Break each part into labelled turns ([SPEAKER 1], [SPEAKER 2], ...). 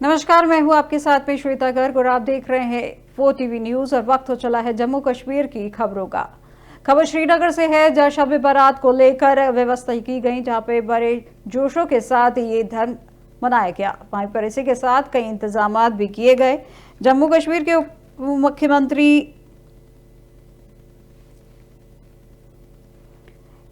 [SPEAKER 1] नमस्कार, मैं हूं आपके साथ में श्वेता गर्ग और आप देख रहे हैं वो टीवी न्यूज। और वक्त हो चला है जम्मू कश्मीर की खबरों का। खबर श्रीनगर से है, जहां शब बारात को लेकर व्यवस्था की गई, जहां पे बड़े जोशों के साथ ये धर्म मनाया गया। वहीं पर इसी के साथ कई इंतजाम भी किए गए। जम्मू कश्मीर के उप मुख्यमंत्री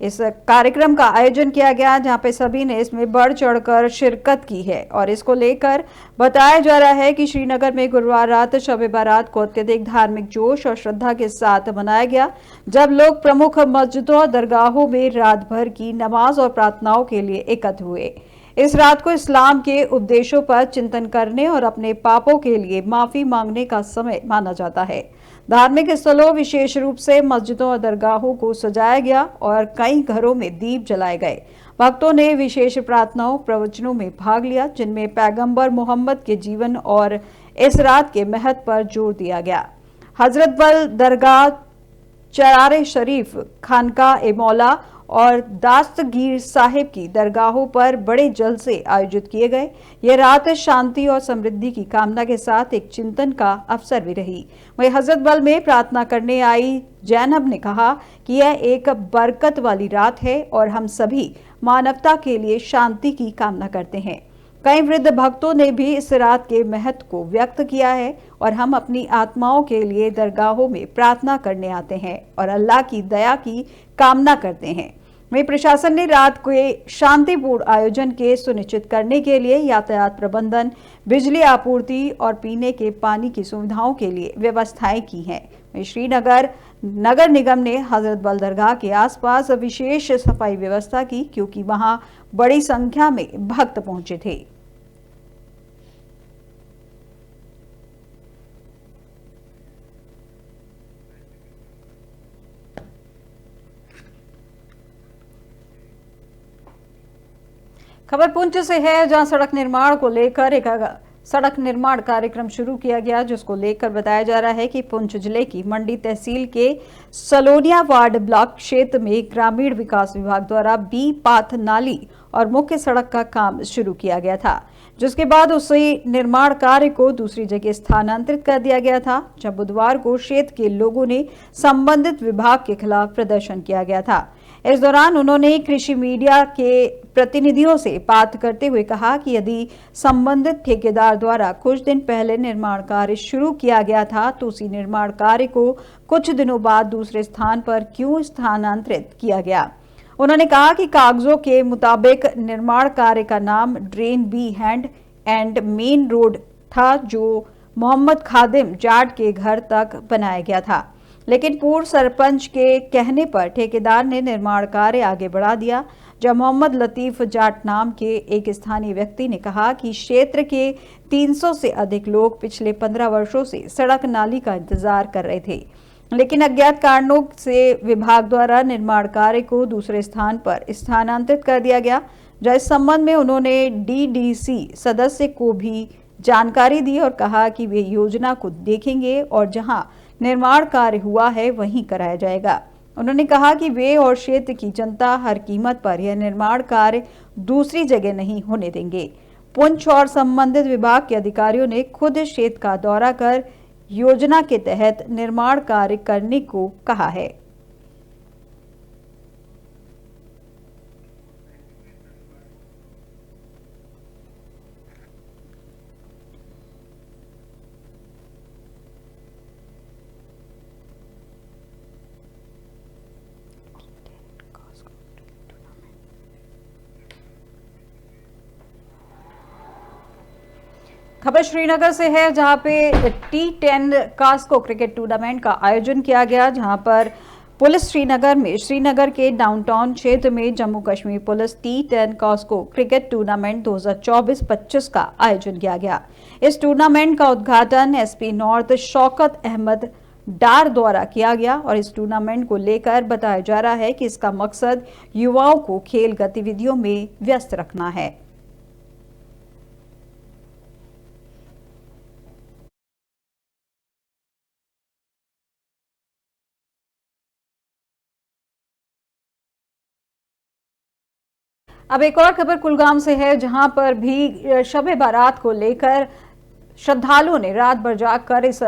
[SPEAKER 1] इस कार्यक्रम का आयोजन किया गया, जहां पे सभी ने इसमें बढ़ चढ़कर शिरकत की है। और इसको लेकर बताया जा रहा है कि श्रीनगर में गुरुवार रात शब बारात को अत्यधिक धार्मिक जोश और श्रद्धा के साथ मनाया गया, जब लोग प्रमुख मस्जिदों और दरगाहों में रात भर की नमाज और प्रार्थनाओं के लिए एकत्र हुए। इस रात को इस्लाम के उपदेशों पर चिंतन करने और अपने पापों के लिए माफी मांगने का समय माना जाता है। धार्मिक स्थलों, विशेष रूप से मस्जिदों और दरगाहों को सजाया गया और कई घरों में दीप जलाए गए। भक्तों ने विशेष प्रार्थनाओं, प्रवचनों में भाग लिया, जिनमें पैगंबर मोहम्मद के जीवन और इस रात के महत्व पर जोर दिया गया। हजरत बल दरगाह, चरार शरीफ, खानका ए मौला और दास्तगीर साहिब की दरगाहों पर बड़े जलसे आयोजित किए गए। यह रात शांति और समृद्धि की कामना के साथ एक चिंतन का अवसर भी रही। वहीं हजरत बल में प्रार्थना करने आई जैनब ने कहा कि यह एक बरकत वाली रात है और हम सभी मानवता के लिए शांति की कामना करते हैं। कई वृद्ध भक्तों ने भी इस रात के महत्व को व्यक्त किया है और हम अपनी आत्माओं के लिए दरगाहों में प्रार्थना करने आते हैं और अल्लाह की दया की कामना करते हैं। वहीं प्रशासन ने रात के शांतिपूर्ण आयोजन के सुनिश्चित करने के लिए यातायात प्रबंधन, बिजली आपूर्ति और पीने के पानी की सुविधाओं के लिए व्यवस्थाएं की हैं। वहीं श्रीनगर नगर निगम ने हजरत बल दरगाह के आसपास विशेष सफाई व्यवस्था की, क्योंकि वहां बड़ी संख्या में भक्त पहुंचे थे। खबर पुंछ से है, जहां सड़क निर्माण को लेकर एक सड़क निर्माण कार्यक्रम शुरू किया गया, जिसको लेकर बताया जा रहा है कि पुंछ जिले की मंडी तहसील के सलोनिया वार्ड ब्लॉक क्षेत्र में ग्रामीण विकास विभाग द्वारा बी पाथ नाली और मुख्य सड़क का काम शुरू किया गया था, जिसके बाद उसे निर्माण कार्य को दूसरी जगह स्थानांतरित कर दिया गया था। जब बुधवार को क्षेत्र के लोगों ने संबंधित विभाग के खिलाफ प्रदर्शन किया गया था। इस दौरान उन्होंने कृषि मीडिया के प्रतिनिधियों से बात करते हुए कहा कि यदि संबंधित ठेकेदार द्वारा कुछ दिन पहले निर्माण कार्य शुरू किया गया था, तो उसी निर्माण कार्य को कुछ दिनों बाद दूसरे स्थान पर क्यों स्थानांतरित किया गया। उन्होंने कहा कि कागजों के मुताबिक निर्माण कार्य का नाम drain behind and main road था, जो मोहम्मद खादिम जाट के घर तक बनाया गया था, लेकिन पूर्व सरपंच के कहने पर ठेकेदार ने निर्माण कार्य आगे बढ़ा दिया। जब मोहम्मद लतीफ जाट नाम के एक स्थानीय व्यक्ति ने कहा कि क्षेत्र के 300 से अधिक लोग पिछले 15 वर्षों से सड़क नाली का इंतजार कर रहे थे, लेकिन अज्ञात कारणों से विभाग द्वारा निर्माण कार्य को दूसरे स्थान पर स्थानांतरित कर दिया गया। जब इस संबंध में उन्होंने डीडीसी सदस्य को भी जानकारी दी और कहा कि वे योजना को देखेंगे और जहां निर्माण कार्य हुआ है वहीं कराया जाएगा। उन्होंने कहा कि वे और क्षेत्र की जनता हर कीमत पर यह निर्माण कार्य दूसरी जगह नहीं होने देंगे। पुंछ और संबंधित विभाग के अधिकारियों ने खुद क्षेत्र का दौरा कर योजना के तहत निर्माण कार्य करने को कहा है। खबर श्रीनगर से है, जहां पे T10 कास्को क्रिकेट टूर्नामेंट का आयोजन किया गया, जहां पर पुलिस श्रीनगर में श्रीनगर के डाउनटाउन क्षेत्र में जम्मू कश्मीर पुलिस T10 कास्को क्रिकेट टूर्नामेंट 2024-25 का आयोजन किया गया। इस टूर्नामेंट का उद्घाटन एसपी नॉर्थ शौकत अहमद डार द्वारा किया गया और इस टूर्नामेंट को लेकर बताया जा रहा है कि इसका मकसद युवाओं को खेल गतिविधियों में व्यस्त रखना है। अब एक और खबर कुलगाम से है, जहां पर भी शब बारात को लेकर श्रद्धालुओं ने रात भर जागकर इस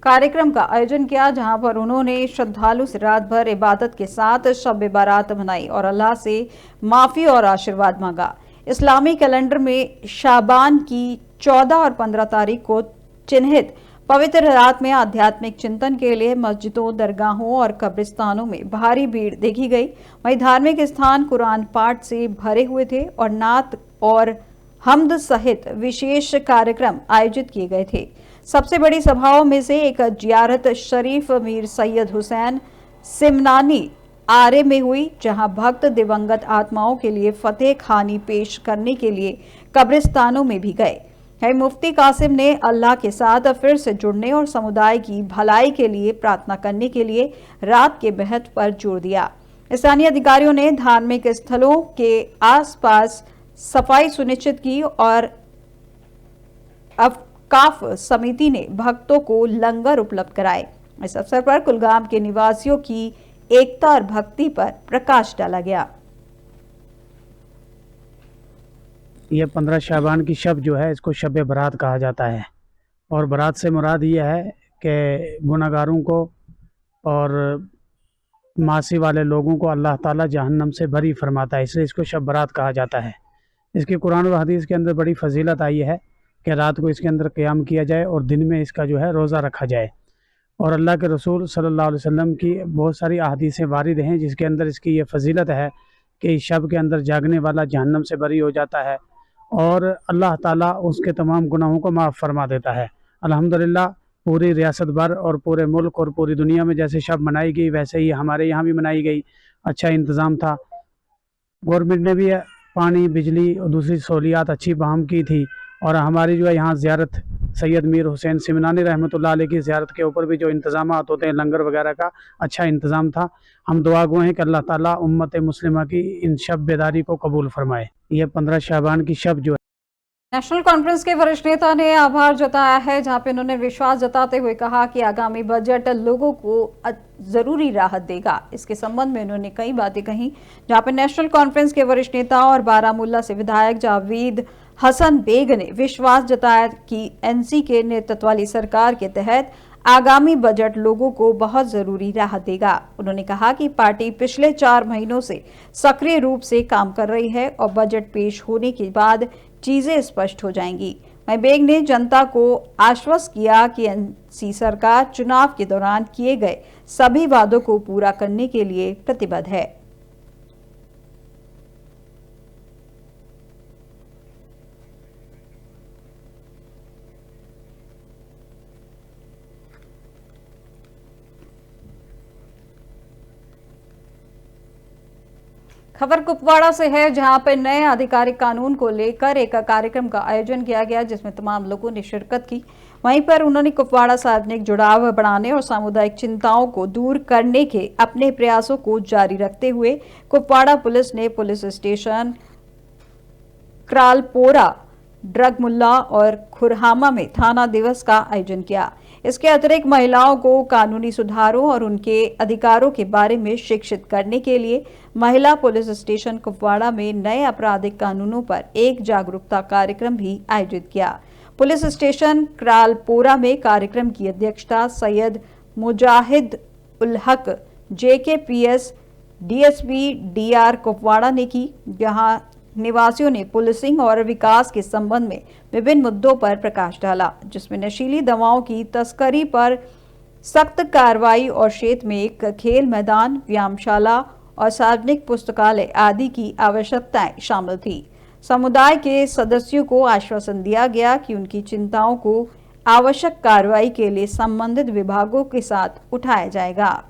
[SPEAKER 1] कार्यक्रम का आयोजन किया, जहां पर उन्होंने श्रद्धालु से रात भर इबादत के साथ शब बारात मनाई और अल्लाह से माफी और आशीर्वाद मांगा। इस्लामी कैलेंडर में शाबान की 14 और 15 तारीख को चिन्हित पवित्र रात में आध्यात्मिक चिंतन के लिए मस्जिदों, दरगाहों और कब्रिस्तानों में भारी भीड़ देखी गई। वहीं धार्मिक स्थान कुरान पाठ से भरे हुए थे और नात और हमद सहित विशेष कार्यक्रम आयोजित किए गए थे। सबसे बड़ी सभाओं में से एक जियारत शरीफ मीर सैयद हुसैन सिमनानी आरे में हुई, जहां भक्त दिवंगत आत्माओं के लिए फतेह खानी पेश करने के लिए कब्रिस्तानों में भी गए। मुफ्ती कासिम ने अल्लाह के साथ फिर से जुड़ने और समुदाय की भलाई के लिए प्रार्थना करने के लिए रात के महत्व पर जोर दिया। स्थानीय अधिकारियों ने धार्मिक स्थलों के आसपास सफाई सुनिश्चित की और अवकाफ समिति ने भक्तों को लंगर उपलब्ध कराए। इस अवसर पर कुलगाम के निवासियों की एकता और भक्ति पर प्रकाश डाला गया।
[SPEAKER 2] ये 15 शाबान की शब जो है, इसको शब बारात कहा जाता है। और बारात से मुराद ये है कि गुनाहगारों को और मासी वाले लोगों को अल्लाह ताला जहन्नम से बरी फरमाता है, इसलिए इसको शब बारात कहा जाता है। इसकी कुरान और हदीस के अंदर बड़ी फजीलत आई है कि रात को इसके अंदर क़याम किया जाए और दिन में इसका जो है रोज़ा रखा जाए। और अल्लाह के रसूल सल्लल्लाहु अलैहि वसल्लम की बहुत सारी अहादीसें वारिद हैं, जिसके अंदर इसकी ये फजीलत है कि इस शब के अंदर जागने वाला जहन्नम से बरी हो जाता है और अल्लाह ताला उसके तमाम गुनाहों को माफ़ फरमा देता है। अल्हम्दुलिल्लाह पूरी रियासत भर और पूरे मुल्क और पूरी दुनिया में जैसे शब मनाई गई, वैसे ही हमारे यहाँ भी मनाई गई। अच्छा इंतज़ाम था, गवर्नमेंट ने भी पानी, बिजली और दूसरी सहूलियात अच्छी बहाम की थी। और हमारी जो है यहाँ ज़ियारत सैयद मीर हुसैन सिमनानी रहमतुल्लाह अलैह की ज़ियारत के ऊपर भी जो इंतज़ामात होते हैं, लंगर वगैरह का अच्छा इंतज़ाम था। हम दुआ गो हैं कि अल्लाह ताला उम्मत मुस्लिमा की इन शब बेदारी को कबूल फरमाए। ये 15 शाबान की शब जो है।
[SPEAKER 1] नेशनल कॉन्फ्रेंस के वरिष्ठ नेता ने आभार जताया है, जहां पे उन्होंने विश्वास जताते हुए कहा कि आगामी बजट लोगों को जरूरी राहत देगा। इसके संबंध में उन्होंने कई बातें कही, जहां पे नेशनल कॉन्फ्रेंस के वरिष्ठ नेता और बारामूला से विधायक जावेद हसन बेग ने विश्वास जताया कि एनसी के नेतृत्व वाली सरकार के तहत आगामी बजट लोगों को बहुत जरूरी राहत देगा। उन्होंने कहा कि पार्टी पिछले 4 महीनों से सक्रिय रूप से काम कर रही है और बजट पेश होने के बाद चीजें स्पष्ट हो जाएंगी। वहीं बेग ने जनता को आश्वस्त किया कि एनसी सरकार चुनाव के दौरान किए गए सभी वादों को पूरा करने के लिए प्रतिबद्ध है। खबर कुपवाड़ा से है, जहां पर नए आधिकारिक कानून को लेकर एक कार्यक्रम का आयोजन किया गया, जिसमें तमाम लोगों ने शिरकत की। वहीं पर उन्होंने कुपवाड़ा सार्वजनिक जुड़ाव बढ़ाने और सामुदायिक चिंताओं को दूर करने के अपने प्रयासों को जारी रखते हुए कुपवाड़ा पुलिस ने पुलिस स्टेशन क्रालपोरा, ड्रगमुल्ला और खुरहामा में थाना दिवस का आयोजन किया। इसके अतिरिक्त महिलाओं को कानूनी सुधारों और उनके अधिकारों के बारे में शिक्षित करने के लिए महिला पुलिस स्टेशन कुपवाड़ा में नए आपराधिक कानूनों पर एक जागरूकता कार्यक्रम भी आयोजित किया। पुलिस स्टेशन क्रालपोरा में कार्यक्रम की अध्यक्षता सैयद मुजाहिद ul Haq JKPS DSP DR Kupwara ने की, जहां निवासियों ने पुलिसिंग और विकास के संबंध में विभिन्न मुद्दों पर प्रकाश डाला, जिसमें नशीली दवाओं की तस्करी पर सख्त कार्रवाई और क्षेत्र में एक खेल मैदान, व्यायामशाला और सार्वजनिक पुस्तकालय आदि की आवश्यकताएं शामिल थी। समुदाय के सदस्यों को आश्वासन दिया गया कि उनकी चिंताओं को आवश्यक कार्रवाई के लिए संबंधित विभागों के साथ उठाया जाएगा।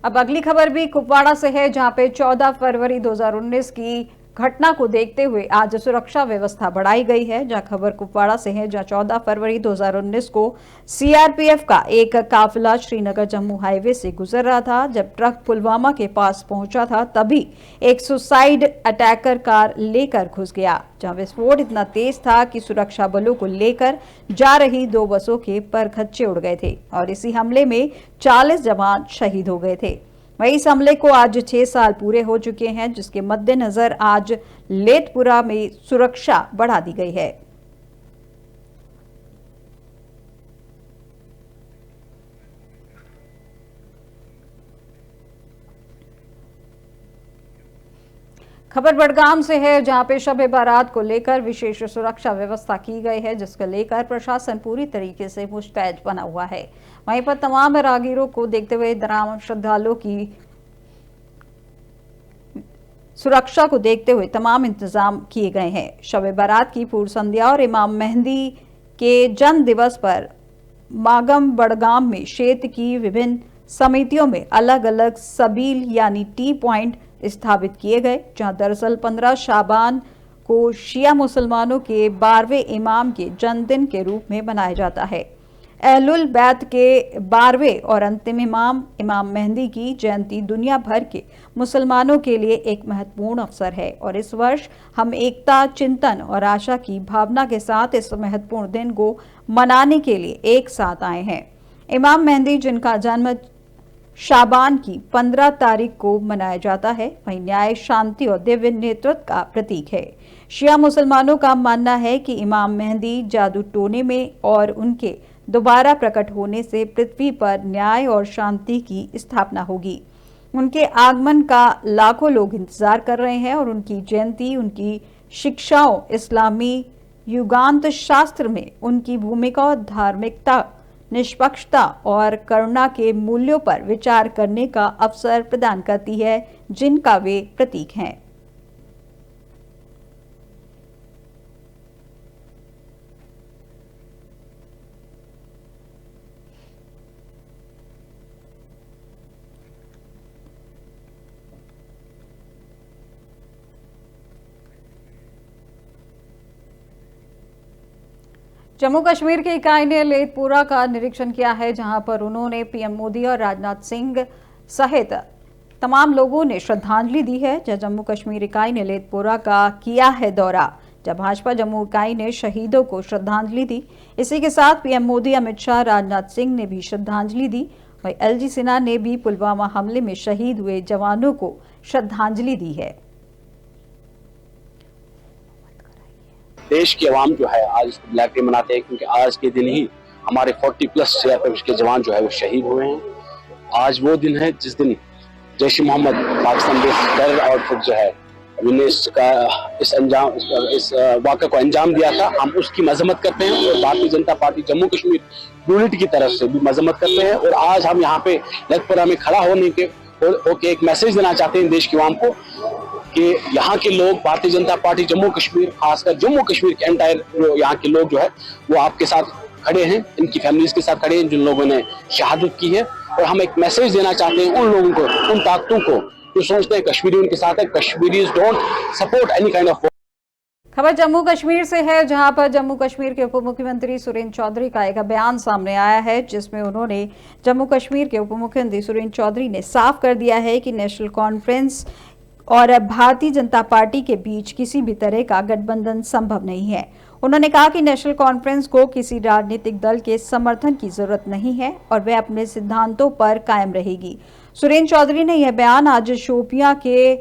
[SPEAKER 1] अब अगली खबर भी कुपवाड़ा से है, जहां पे 14 फरवरी 2019 की घटना को देखते हुए आज सुरक्षा व्यवस्था बढ़ाई गई है। जहां खबर कुपवाड़ा से है, जहां 14 फरवरी 2019 को सीआरपीएफ का एक काफिला श्रीनगर जम्मू हाईवे से गुजर रहा था। जब ट्रक पुलवामा के पास पहुंचा था, तभी एक सुसाइड अटैकर कार लेकर घुस गया। जहां विस्फोट इतना तेज था कि सुरक्षा बलों को लेकर जा रही 2 बसों के परखच्चे उड़ गए थे और इसी हमले में 40 जवान शहीद हो गए थे। वहीं इस हमले को आज 6 साल पूरे हो चुके हैं, जिसके मद्देनजर आज लेथपुरा में सुरक्षा बढ़ा दी गई है। खबर बड़गाम से है, जहां पे शब-ए बारात को लेकर विशेष सुरक्षा व्यवस्था की गई है, जिसको लेकर प्रशासन पूरी तरीके से मुस्तैद बना हुआ है। वहीं पर तमाम राहगीरों को देखते हुए, तमाम श्रद्धालुओं की सुरक्षा को देखते हुए तमाम इंतजाम किए गए हैं। शब-ए बारात की पूर्व संध्या और इमाम मेहंदी के जन्म दिवस पर मागम बड़गाम में क्षेत्र की विभिन्न समितियों में अलग अलग सबील यानी टी पॉइंट स्थापित किए गए, जहां दरअसल 15 शाबान को शिया मुसलमानों के 12वें इमाम के जन्मदिन के रूप में मनाया जाता है। अहलुल बैत के 12वें और अंतिम इमाम इमाम मेहंदी की जयंती दुनिया भर के मुसलमानों के लिए एक महत्वपूर्ण अवसर है और इस वर्ष हम एकता, चिंतन और आशा की भावना के साथ इस महत्वपूर्ण दिन को मनाने के लिए एक साथ आए हैं। इमाम मेहंदी, जिनका जन्म शाबान की 15 तारीख को मनाया जाता है, वही न्याय, शांति और दिव्य नेतृत्व का प्रतीक है। शिया मुसलमानों का मानना है कि इमाम मेहंदी जादू टोने में और उनके दोबारा प्रकट होने से पृथ्वी पर न्याय और शांति की स्थापना होगी। उनके आगमन का लाखों लोग इंतजार कर रहे हैं और उनकी जयंती, उनकी शिक्षाओं, इस्लामी युगांत शास्त्र में उनकी भूमिका और धार्मिकता, निष्पक्षता और करुणा के मूल्यों पर विचार करने का अवसर प्रदान करती है, जिनका वे प्रतीक हैं। जम्मू कश्मीर की इकाई ने लेथपुरा का निरीक्षण किया है, जहां पर उन्होंने पीएम मोदी और राजनाथ सिंह सहित तमाम लोगों ने श्रद्धांजलि दी है। जहां जम्मू कश्मीर इकाई ने लेथपुरा का किया है दौरा, जब भाजपा जम्मू इकाई ने शहीदों को श्रद्धांजलि दी। इसी के साथ पीएम मोदी, अमित शाह, राजनाथ सिंह ने भी श्रद्धांजलि दी। वहीं एलजी सिन्हा ने भी पुलवामा हमले में शहीद हुए जवानों को श्रद्धांजलि दी है।
[SPEAKER 3] देश की आवाम जो है आज इसको ब्लैक डे मनाते हैं, क्योंकि आज के दिन ही हमारे 40+ सीआरपीएफ के जवान जो है वो शहीद हुए हैं। आज वो दिन है जिस दिन Jaish Mohammed Pakistan based terror outfit जो है विनेश का इस वाक़े को अंजाम दिया था, हम उसकी मजम्मत करते हैं और भारतीय जनता पार्टी जम्मू कश्मीर यूनिट की तरफ से भी मजम्मत करते हैं। और आज हम यहाँ पे लेथपुरा में खड़ा होने के होके एक मैसेज देना चाहते हैं देश की आवाम को कि यहाँ के लोग, भारतीय जनता पार्टी जम्मू कश्मीर, खासकर जम्मू कश्मीर के एंटायर जो यहाँ के लोग जो है वो आपके साथ खड़े हैं, इनकी फैमिलीज के साथ खड़े हैं जिन लोगों ने शहादत की है। और हम एक मैसेज देना चाहते हैं उन लोगों को, उन ताकतों को जो सोचते हैं कश्मीरी उनके साथ है। Kashmiris don't support any kind of.
[SPEAKER 1] खबर जम्मू कश्मीर से है, जहां पर जम्मू कश्मीर के उप मुख्यमंत्री सुरेंद्र चौधरी का एक बयान सामने आया है, जिसमें उन्होंने जम्मू कश्मीर के उप मुख्यमंत्री सुरेंद्र चौधरी ने साफ कर दिया है कि नेशनल कॉन्फ्रेंस और भारतीय जनता पार्टी के बीच किसी भी तरह का गठबंधन संभव नहीं है। उन्होंने कहा कि नेशनल कॉन्फ्रेंस को किसी राजनीतिक दल के समर्थन की जरूरत नहीं है और वह अपने सिद्धांतों पर कायम रहेगी। सुरेंद्र चौधरी ने यह बयान आज शोपियां के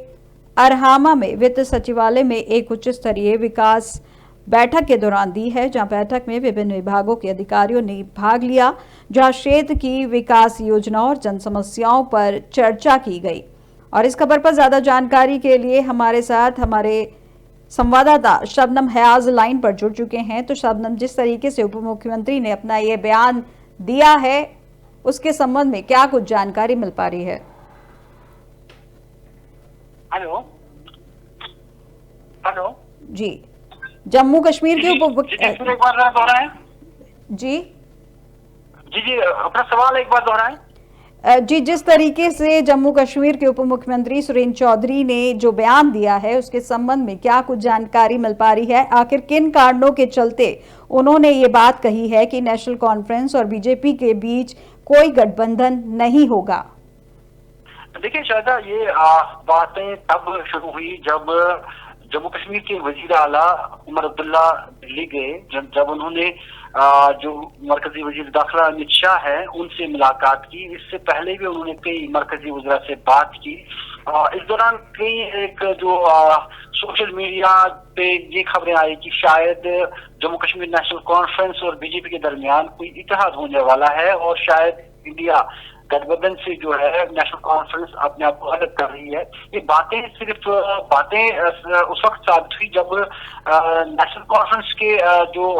[SPEAKER 1] अरहामा में वित्त सचिवालय में एक उच्च स्तरीय विकास बैठक के दौरान दी है, जहां बैठक में विभिन्न विभागों के अधिकारियों ने भाग लिया, जहां क्षेत्र की विकास योजनाओं और जन समस्याओं पर चर्चा की गई। और इस खबर पर ज्यादा जानकारी के लिए हमारे साथ हमारे संवाददाता शबनम हयाज लाइन पर जुड़ चुके हैं। तो शबनम, जिस तरीके से उप मुख्यमंत्री ने अपना ये बयान दिया है, उसके संबंध में क्या कुछ जानकारी मिल पा रही है?
[SPEAKER 4] हेलो हेलो
[SPEAKER 1] जी, जम्मू कश्मीर के उप
[SPEAKER 4] एक बार दोहराएं।
[SPEAKER 1] जी
[SPEAKER 4] जी अपना सवाल एक बार दोहराएं।
[SPEAKER 1] जी, जिस तरीके से जम्मू कश्मीर के उप मुख्यमंत्री सुरेंद्र चौधरी ने जो बयान दिया है उसके संबंध में क्या कुछ जानकारी मिल पा रही है? आखिर किन कारणों के चलते उन्होंने ये बात कही है कि नेशनल कॉन्फ्रेंस और बीजेपी के बीच कोई गठबंधन नहीं होगा?
[SPEAKER 4] देखिए शायदा, ये बातें तब शुरू हुई जब जम्मू कश्मीर के वजीर आला उमर अब्दुल्ला दिल्ली गए, जब उन्होंने जो मरकजी वजीर दाखिला अमित शाह है उनसे मुलाकात की। इससे पहले भी उन्होंने कई मरकजी वज़रा से बात की। इस दौरान कई एक जो सोशल मीडिया पे ये खबरें आई कि शायद जम्मू कश्मीर नेशनल कॉन्फ्रेंस और बीजेपी के दरमियान कोई इत्तेहाद होने वाला है और शायद इंडिया गठबंधन से जो है नेशनल कॉन्फ्रेंस अपने आप को अलग कर रही है। ये बातें सिर्फ बातें उस वक्त साबित हुई जब नेशनल कॉन्फ्रेंस के जो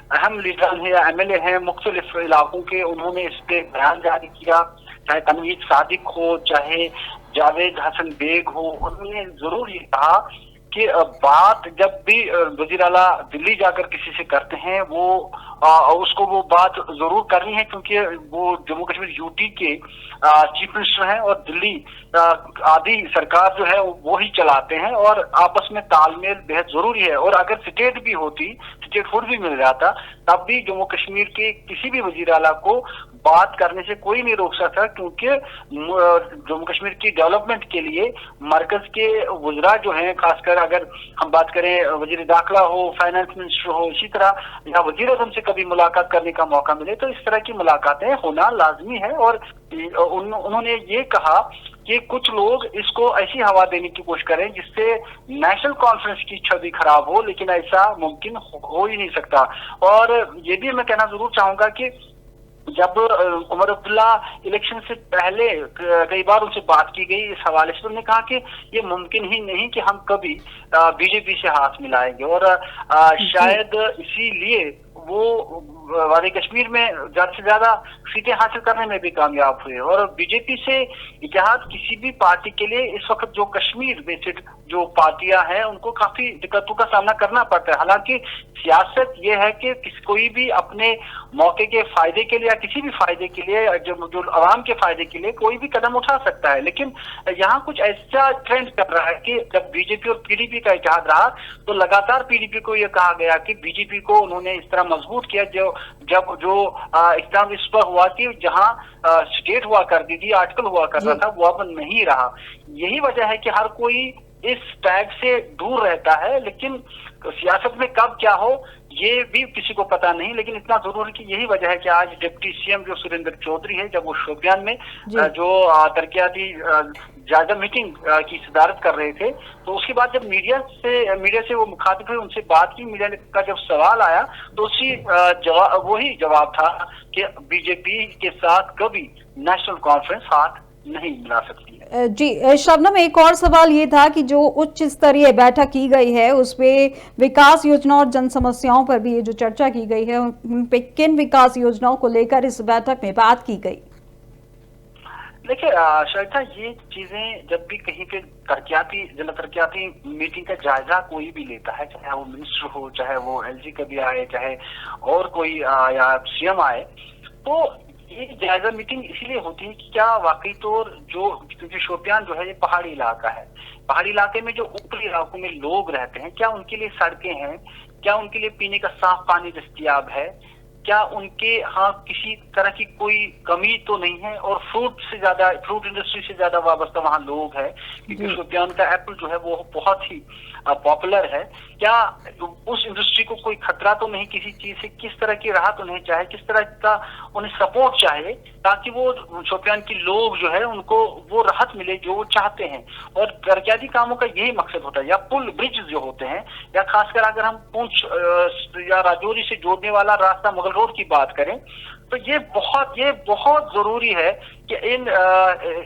[SPEAKER 4] अहम लीडर हैं या एमएलए हैं मुख्तलिफ इलाकों के, उन्होंने इस पे बयान जारी किया। चाहे तनवीर सादिक हो, चाहे जावेद हसन बेग हो, उन्होंने जरूर ये कहा कि बात जब भी वजीर आला दिल्ली जाकर किसी से करते हैं उसको वो बात जरूर करनी है, क्योंकि वो जम्मू कश्मीर यूटी के चीफ मिनिस्टर हैं और दिल्ली आधी सरकार जो है वो ही चलाते हैं और आपस में तालमेल बेहद जरूरी है। और अगर स्टेट भी होती, स्टेटहुड भी मिल जाता, तब भी जम्मू कश्मीर के किसी भी वजीर आला को बात करने से कोई नहीं रोक सकता, क्योंकि जम्मू कश्मीर की डेवलपमेंट के लिए मरकज के वज़रा जो हैं, खासकर अगर हम बात करें वजीर दाखिला हो, फाइनेंस मिनिस्टर हो, इसी तरह या वजीर आज़म से कभी मुलाकात करने का मौका मिले तो इस तरह की मुलाकातें होना लाजमी है। और उन्होंने ये कहा कि कुछ लोग इसको ऐसी हवा देने की कोशिश करें जिससे नेशनल कॉन्फ्रेंस की छवि खराब हो, लेकिन ऐसा मुमकिन हो ही नहीं सकता। और ये भी मैं कहना जरूर चाहूंगा कि जब उमर अब्दुल्ला इलेक्शन से पहले कई बार उनसे बात की गई इस हवाले से, उन्होंने कहा कि ये मुमकिन ही नहीं कि हम कभी बीजेपी से हाथ मिलाएंगे। और शायद इसीलिए वो वादी कश्मीर में ज्यादा से ज्यादा सीटें हासिल करने में भी कामयाब हुए। और बीजेपी से इत्तेहाद किसी भी पार्टी के लिए इस वक्त जो कश्मीर बेस्ड जो पार्टियां हैं उनको काफी दिक्कतों का सामना करना पड़ता है। हालांकि सियासत ये है कि कोई भी अपने मौके के फायदे के लिए या किसी भी फायदे के लिए, जो आवाम के फायदे के लिए कोई भी कदम उठा सकता है। लेकिन यहाँ कुछ ऐसा ट्रेंड कर रहा है कि जब बीजेपी और पीडीपी का इत्तेहाद रहा तो लगातार पीडीपी को यह कहा गया कि बीजेपी को उन्होंने इस तरह मजबूत किया जब जो इस्लाम इस पर हुआ कि जहां स्टेट हुआ करती थी, आर्टिकल हुआ करता था, वो अब नहीं रहा। यही वजह है कि हर कोई इस टैग से दूर रहता है, लेकिन सियासत में कब क्या हो ये भी किसी को पता नहीं। लेकिन इतना जरूर है कि यही वजह है कि आज डिप्टी सीएम जो सुरेंद्र चौधरी है, जब वो शोपियान में जो तरक्याती जायजा मीटिंग की सदारत कर रहे थे, तो उसके बाद जब मीडिया से वो मुखातिब हुए, उनसे बात की, मीडिया का जब सवाल आया तो वही जवाब था कि बीजेपी के साथ कभी नेशनल कॉन्फ्रेंस हाथ नहीं मिला सकती है।
[SPEAKER 1] जी शबनम, एक और सवाल ये था कि जो उच्च स्तरीय बैठक की गई है उसमें विकास योजना और जन समस्याओं पर भी ये जो चर्चा की गई है, उन पे किन विकास योजनाओं को लेकर इस बैठक में बात की गई?
[SPEAKER 4] देखिए श्रद्धा, ये चीजें जब भी कहीं पे जिला तरक्याती मीटिंग का जायजा कोई भी लेता है, चाहे वो मिनिस्टर हो, चाहे वो एलजी कभी आए, चाहे और कोई या सीएम आए, तो ये जायजा मीटिंग इसीलिए होती है कि क्या वाकई तौर क्योंकि शोपियान जो है ये पहाड़ी इलाका है, पहाड़ी इलाके में जो ऊपरी इलाकों में लोग रहते हैं, क्या उनके लिए सड़कें हैं, क्या उनके लिए पीने का साफ पानी दस्तयाब है, क्या उनके यहाँ किसी तरह की कोई कमी तो नहीं है। और फ्रूट इंडस्ट्री से ज्यादा वाबस्ता वहाँ लोग हैं, क्योंकि शोपियान का एप्पल जो है वो बहुत ही पॉपुलर है। क्या उस इंडस्ट्री को कोई खतरा तो नहीं किसी चीज से, किस तरह की राहत उन्हें चाहे, किस तरह का उन्हें सपोर्ट चाहे, ताकि वो शोपियान के लोग जो है उनको वो राहत मिले जो वो चाहते हैं। और तरक्याती कामों का यही मकसद होता है। या पुल ब्रिज जो होते हैं, या खासकर अगर हम पुंछ या राजौरी से जोड़ने वाला रास्ता मुगल रोड की बात करें, तो ये बहुत जरूरी है कि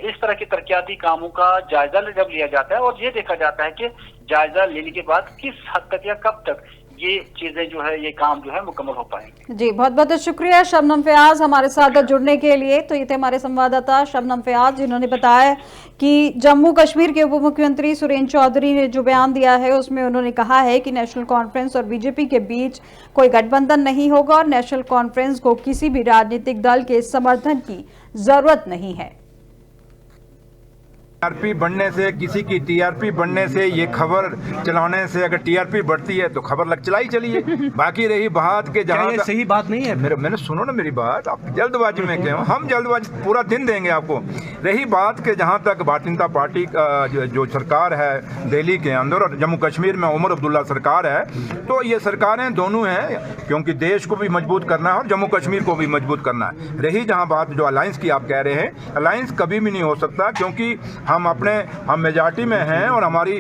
[SPEAKER 4] इस तरह के तरक्याती कामों का जायजा जब लिया जाता है और ये देखा जाता है कि जायजा लेने के बाद किस हद तक या कब तक ये चीजें जो है, ये काम जो है मुकम्मल हो पाएंगे।
[SPEAKER 1] जी, बहुत बहुत शुक्रिया शबनम फयाज हमारे साथ जुड़ने के लिए। तो ये थे हमारे संवाददाता शबनम फयाज, जिन्होंने बताया कि जम्मू कश्मीर के उप मुख्यमंत्री सुरेंद्र चौधरी ने जो बयान दिया है उसमें उन्होंने कहा है कि नेशनल कॉन्फ्रेंस और बीजेपी के बीच कोई गठबंधन नहीं होगा और नेशनल कॉन्फ्रेंस को किसी भी राजनीतिक दल के समर्थन की जरूरत नहीं है।
[SPEAKER 5] टीआरपी बढ़ने से, किसी की टीआरपी बढ़ने से, ये खबर चलाने से अगर टीआरपी बढ़ती है तो खबर चलाई चलिए। बाकी रही बात के जहाँ
[SPEAKER 6] सही बात नहीं है,
[SPEAKER 5] मैंने सुनो ना मेरी बात, आप जल्दबाजी में क्यों, हम जल्दबाजी पूरा दिन देंगे आपको। रही बात के जहाँ तक भारतीय जनता पार्टी का जो सरकार है दिल्ली के अंदर और जम्मू कश्मीर में उमर अब्दुल्ला सरकार है, तो ये सरकारें दोनों हैं, क्योंकि देश को भी मजबूत करना है और जम्मू कश्मीर को भी मजबूत करना है। रही जहाँ बात जो अलायंस की आप कह रहे हैं, अलायंस कभी भी नहीं हो सकता, क्योंकि हम मेजॉरिटी में हैं और हमारी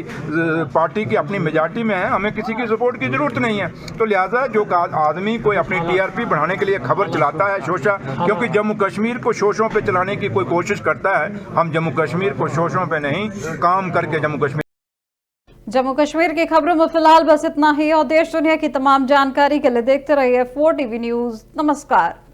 [SPEAKER 5] पार्टी की अपनी मेजॉरिटी में है, हमें किसी की सपोर्ट की जरूरत नहीं है। तो लिहाजा जो आदमी कोई अपनी टीआरपी बढ़ाने के लिए खबर चलाता है शोषा, क्योंकि जम्मू कश्मीर को शोषों पे चलाने की कोई कोशिश करता है, हम जम्मू कश्मीर को शोषों पे नहीं, काम करके
[SPEAKER 1] जम्मू कश्मीर की खबरों में फिलहाल बस इतना ही और देश दुनिया की तमाम जानकारी के लिए देखते रहिए 4 TV न्यूज़। नमस्कार।